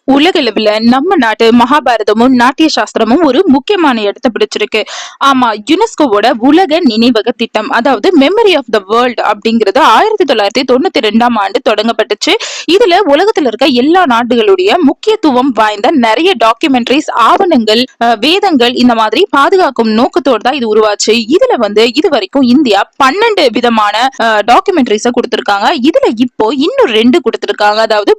உலகளவுல நம்ம நாட்டு மகாபாரதமும் நாட்டிய சாஸ்திரமும் ஒரு முக்கியமான இடத்தை பிடிச்சிருக்கு. ஆமா, யுனெஸ்கோவோட உலக நினைவக திட்டம், அதாவது மெமரி ஆஃப் த வேர்ல்ட் அப்படிங்கிறது 1992 தொடங்கப்பட்டுச்சு. இதுல உலகத்துல இருக்க எல்லா நாடுகளுடைய முக்கியத்துவம் வாய்ந்த நிறைய டாக்குமெண்ட்ரிஸ், ஆவணங்கள், வேதங்கள் இந்த மாதிரி பாதுகாக்கும் நோக்கத்தோடு தான் இது உருவாச்சு. இதுல இது வரைக்கும் இந்தியா 12 விதமான டாக்குமெண்ட்ரிஸ கொடுத்திருக்காங்க. இதுல இப்போ இன்னும் 2 கொடுத்திருக்காங்க, அதாவது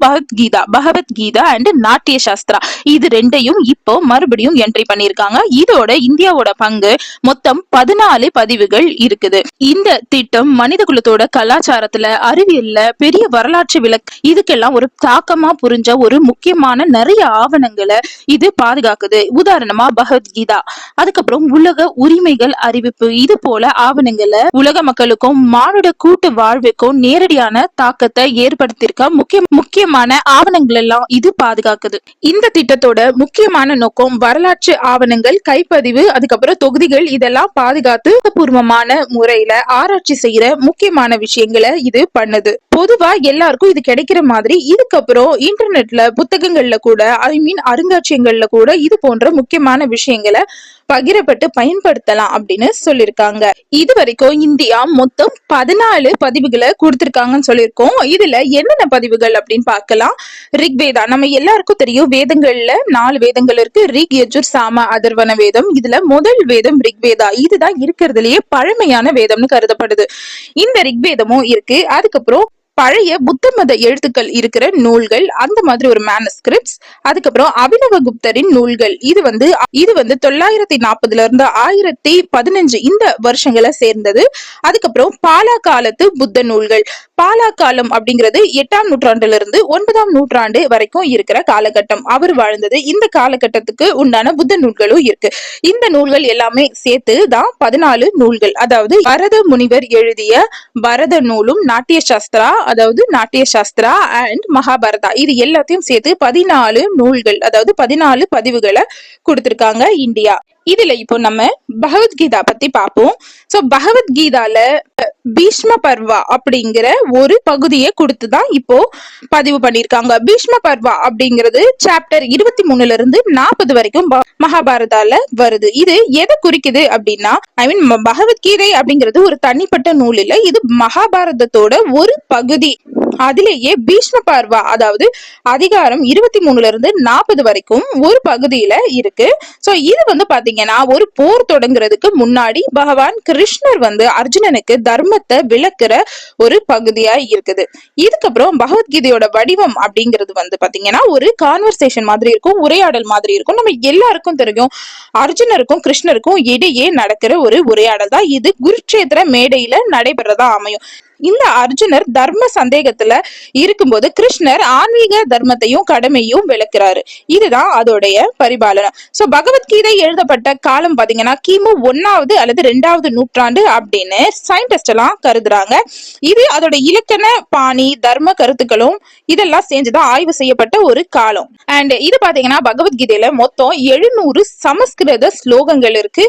பகவத்கீதா அண்ட் நாட்டிய சாஸ்திரா. இது ரெண்டையும் இப்போ மறுபடியும் என்ட்ரி பண்ணிருக்காங்க. இதோட இந்தியாவோட பங்கு மொத்தம் 14 பதிவுகள் இருக்குது. இந்த திட்டம் மனித குலத்தோட கலாச்சாரத்துல, அறிவியல்ல பெரிய வரலாற்று விளக்கு, இதுக்கெல்லாம் ஒரு தாக்கமா புரிஞ்ச ஒரு முக்கியமான நிறைய ஆவணங்களை இது பாதுகாக்குது. உதாரணமா பகவத்கீதா, அதுக்கப்புறம் உலக உரிமைகள் அறிவிப்பு, இது போல ஆவணங்களை உலக மக்களுக்கும் மானுட கூட்டு வாழ்வுக்கும் நேரடியான தாக்கத்தை ஏற்படுத்தியிருக்க முக்கியமான ஆவணங்கள் எல்லாம் இது பாதுகாக்குது. இந்த திட்டத்தோட முக்கியமான நோக்கம் வரலாற்று ஆவணங்கள், கைப்பதிவு, அதுக்கப்புறம் தொகுதிகள் இதெல்லாம் பாதுகாத்து பூர்வமான முறையில ஆராய்ச்சி செய்யற முக்கியமான விஷயங்களை இது பண்ணுது. பொதுவா எல்லாருக்கும் இது கிடைக்கிற மாதிரி இதுக்கப்புறம் இன்டர்நெட்ல, புத்தகங்கள்ல கூட, அருங்காட்சியகங்கள்ல கூட இது போன்ற முக்கியமான விஷயங்களை பகிரப்பட்டு பயன்படுத்தலாம் அப்படின்னு சொல்லிருக்காங்க. இது வரைக்கும் இந்தியா மொத்தம் 14 பதிவுகளை கொடுத்திருக்காங்கன்னு சொல்லியிருக்கோம். இதுல என்னென்ன பதிவுகள் அப்படின்னு பார்க்கலாம். ரிக்வேதா, நம்ம எல்லாருக்கும் தெரியும், வேதங்கள்ல 4 வேதங்கள் இருக்கு. ரிக், யஜுர், சாம, அதர்வன வேதம். இதுல முதல் வேதம் ரிக்வேதா. இதுதான் இருக்கிறதுலயே பழமையான வேதம்னு கருதப்படுது. இந்த ரிக்வேதமும் இருக்கு. அதுக்கப்புறம் பழைய புத்த மத எழுத்துக்கள் இருக்கிற நூல்கள், அந்த மாதிரி ஒரு மேனஸ்கிரிப்ட்ஸ். அதுக்கப்புறம் அபினவகுப்தரின் நூல்கள். இது 940 இருந்து 1015 இந்த வருஷங்களை சேர்ந்தது. அதுக்கப்புறம் பாலா காலத்து புத்த நூல்கள். பாலா காலம் அப்படிங்கிறது 8ஆம் நூற்றாண்டுல இருந்து 9ஆம் நூற்றாண்டு வரைக்கும் இருக்கிற காலகட்டம். அவர் வாழ்ந்தது. இந்த காலகட்டத்துக்கு உண்டான புத்த நூல்களும் இருக்கு. இந்த நூல்கள் எல்லாமே சேர்த்து தான் 14 நூல்கள். அதாவது பரத முனிவர் எழுதிய பரத நூலும், நாட்டிய சாஸ்திரா, அதாவது நாட்டிய சாஸ்திரா அண்ட் மகாபாரதா, இது எல்லாத்தையும் சேர்த்து 14 நூல்கள், அதாவது 14 பதிவுகளை கொடுத்திருக்காங்க இந்தியா. இதுல இப்போ நம்ம பகவத்கீதா பத்தி பார்ப்போம். சோ பகவத்கீதால பீஷ்ம பர்வா அப்படிங்கிற ஒரு பகுதியை கொடுத்துதான் இப்போ பதிவு பண்ணிருக்காங்க. பீஷ்ம பர்வா அப்படிங்கிறது சாப்டர் 23 இருந்து 40 வரைக்கும் மகாபாரதால வருது. இது எதை குறிக்குது அப்படின்னா, பகவத்கீதை அப்படிங்கிறது ஒரு தனிப்பட்ட நூல் இல்ல, இது மகாபாரதத்தோட ஒரு பகுதி. அதிலேயே பீஷ்ம பர்வா, அதாவது அதிகாரம் 23 இருந்து 40 வரைக்கும் ஒரு பகுதியில இருக்கு. சோ இது பாத்தீங்கன்னா ஒரு போர் தொடங்குறதுக்கு முன்னாடி பகவான் கிருஷ்ணர் அர்ஜுனனுக்கு தர்மத்தை விளக்குற ஒரு பகுதியா இருக்குது. இதுக்கப்புறம் பகவத்கீதையோட வடிவம் அப்படிங்கிறது பாத்தீங்கன்னா ஒரு கான்வர்சேஷன் மாதிரி இருக்கும், உரையாடல் மாதிரி இருக்கும். நம்ம எல்லாருக்கும் தெரியும், அர்ஜுனருக்கும் கிருஷ்ணருக்கும் இடையே நடக்கிற ஒரு உரையாடல் தான் இது. குருட்சேத்திர மேடையில நடைபெறதா அமையும். இந்த அர்ஜுனர் தர்ம சந்தேகத்துல இருக்கும்போது கிருஷ்ணர் ஆன்மீக தர்மத்தையும் கடமையும் விளக்குறாரு. இதுதான் அதோடைய பரிபாலனம். சோ பகவத்கீதை எழுதப்பட்ட காலம் பாத்தீங்கன்னா கிமு 1வது அல்லது 2வது நூற்றாண்டு அப்படின்னு சயின்டிஸ்ட் எல்லாம் கருதுறாங்க. இது அதோட இலக்கண பாணி, தர்ம கருத்துக்களும் இதெல்லாம் சேர்ந்துதான் ஆய்வு செய்யப்பட்ட ஒரு காலம். அண்ட் இது பாத்தீங்கன்னா பகவத்கீதையில மொத்தம் 700 சமஸ்கிருத ஸ்லோகங்கள் இருக்கு.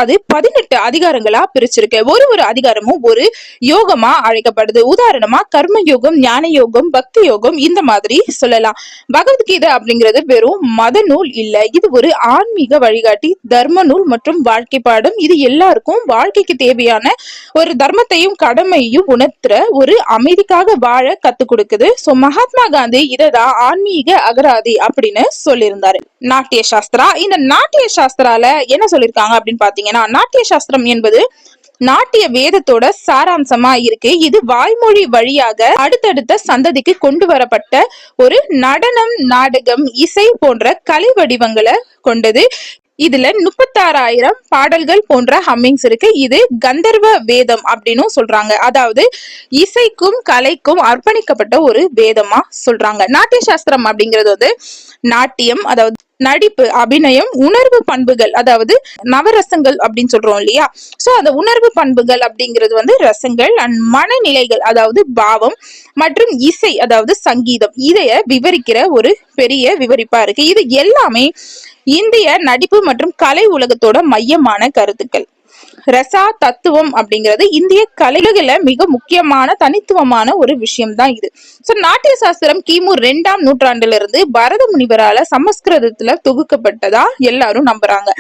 அது 18 அதிகாரங்களா பிரிச்சிருக்கு. ஒரு அதிகாரமும் ஒரு யோகமா அழைக்கப்படுது. உதாரணமா கர்ம யோகம், ஞான யோகம், பக்தி யோகம், இந்த மாதிரி சொல்லலாம். பகவத்கீதை அப்படிங்கிறது வெறும் மத நூல் இல்ல, இது ஒரு ஆன்மீக வழிகாட்டி, தர்ம நூல் மற்றும் வாழ்க்கை பாடம். இது எல்லாருக்கும் வாழ்க்கைக்கு தேவையான ஒரு தர்மத்தையும் கடமையும் உணர்த்துற ஒரு அமைதிக்காக வாழ கத்து கொடுக்குது. சோ மகாத்மா காந்தி இததான் ஆன்மீக அகராதி அப்படின்னு சொல்லியிருந்தாரு. நாட்டிய சாஸ்திரா, இந்த நாட்டிய சாஸ்திரால என்ன சொல்லிருக்காங்க அப்படின்னு பாத்தீங்கன்னா, நாட்டிய சாஸ்திரம் என்பது நாட்டிய வேதத்தோட சாராம்சமா இருக்கு. இது வாய்மொழி வழியாக அடுத்தடுத்த சந்ததிக்கு கொண்டு வரப்பட்ட ஒரு நடனம், நாடகம், இசை போன்ற கலை வடிவங்களை கொண்டது. இதுல 36,000 பாடல்கள் போன்ற ஹம்மிங்ஸ் இருக்கு. இது கந்தர்வ வேதம் அப்படின்னு சொல்றாங்க. அதாவது இசைக்கும் கலைக்கும் அர்ப்பணிக்கப்பட்ட ஒரு வேதமா சொல்றாங்க. நாட்டிய சாஸ்திரம் அப்படிங்கிறது நாட்டியம், அதாவது நடிப்பு, அபிநயம், உணர்வு பண்புகள், அதாவது நவரசங்கள் அப்படின்னு சொல்றோம் இல்லையா. சோ அந்த உணர்வு பண்புகள் அப்படிங்கிறது ரசங்கள் அண்ட் மனநிலைகள், அதாவது பாவம், மற்றும் இசை, அதாவது சங்கீதம், இதைய விவரிக்கிற ஒரு பெரிய விவரிப்பா இருக்கு. இது எல்லாமே இந்திய நடிப்பு மற்றும் கலை உலகத்தோட மையமான கருத்துக்கள். ரசா தத்துவம் அப்படிங்கிறது இந்திய கலைகள மிக முக்கியமான தனித்துவமான ஒரு விஷயம் தான் இது. சோ நாட்டிய சாஸ்திரம் கிமு 2ஆம் நூற்றாண்டுல இருந்து பரத முனிவரால சமஸ்கிருதத்துல தொகுக்கப்பட்டதா எல்லாரும் நம்புறாங்க.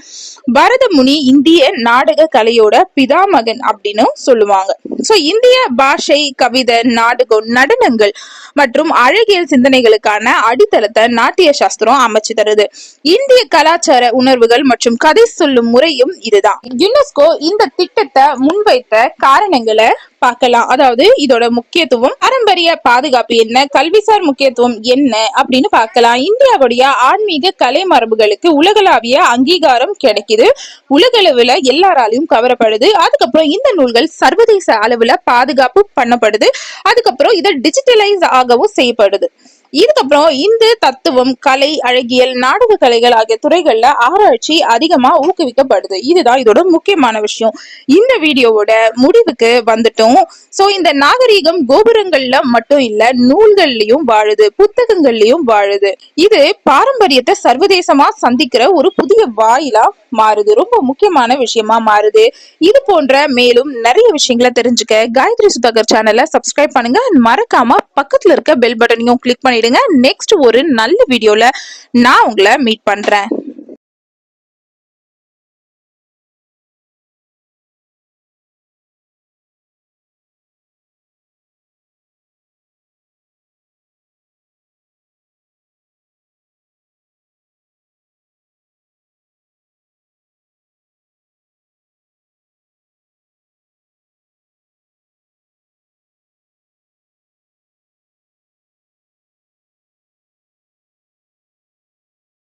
பரத முனி இந்திய நாடக கலையோட பிதாமகன் அப்படின்னு சொல்லுவாங்க. சோ இந்திய பாஷை, கவிதை, நாடகம், நடனங்கள் மற்றும் அழகியல் சிந்தனைகளுக்கான அடித்தளத்தை நாட்டிய சாஸ்திரம் அமைச்சு தருது. இந்திய கலாச்சார உணர்வுகள் மற்றும் கதை சொல்லும் முறையும் இதுதான். யுனெஸ்கோ இந்த திட்டத்தை முன்வைத்த காரணங்களை பார்க்கலாம். அதாவது இதோட முக்கியத்துவம், பாரம்பரிய பாதுகாப்பு என்ன, கல்விசார் முக்கியத்துவம் என்ன அப்படின்னு பார்க்கலாம். இந்தியாவுடைய ஆன்மீக கலை மரபுகளுக்கு உலகளாவிய அங்கீகாரம் கிடைக்குது, உலகளவுல எல்லாராலையும் கவரப்படுது. அதுக்கப்புறம் இந்த நூல்கள் சர்வதேச அளவுல பாதுகாப்பு பண்ணப்படுது. அதுக்கப்புறம் இதை டிஜிட்டலைஸ் ஆகவும் செய்யப்படுது. இதுக்கப்புறம் இந்த தத்துவம், கலை, அழகியல், நாடக கலைகள் ஆகிய துறைகள்ல ஆராய்ச்சி அதிகமா ஊக்குவிக்கப்படுது. இதுதான் இதோட முக்கியமான விஷயம். இந்த வீடியோவோட முடிவுக்கு வந்துட்டோம். சோ இந்த நாகரீகம் கோபுரங்கள்ல மட்டும் இல்ல, நூல்கள்லயும் வாழுது, புத்தகங்கள்லயும் வாழுது. இது பாரம்பரியத்தை சர்வதேசமா சந்திக்கிற ஒரு புதிய வாயிலா மாறுது, ரொம்ப முக்கியமான விஷயமா மாறுது. இது போன்ற மேலும் நிறைய விஷயங்களை தெரிஞ்சுக்க காயத்ரி சுதாகர் சேனலை சப்ஸ்கிரைப் பண்ணுங்க. மறக்காம பக்கத்துல இருக்க பெல் பட்டனையும் கிளிக் பண்ணிடுங்க. நெக்ஸ்ட் ஒரு நல்ல வீடியோல நான் உங்களை மீட் பண்றேன்.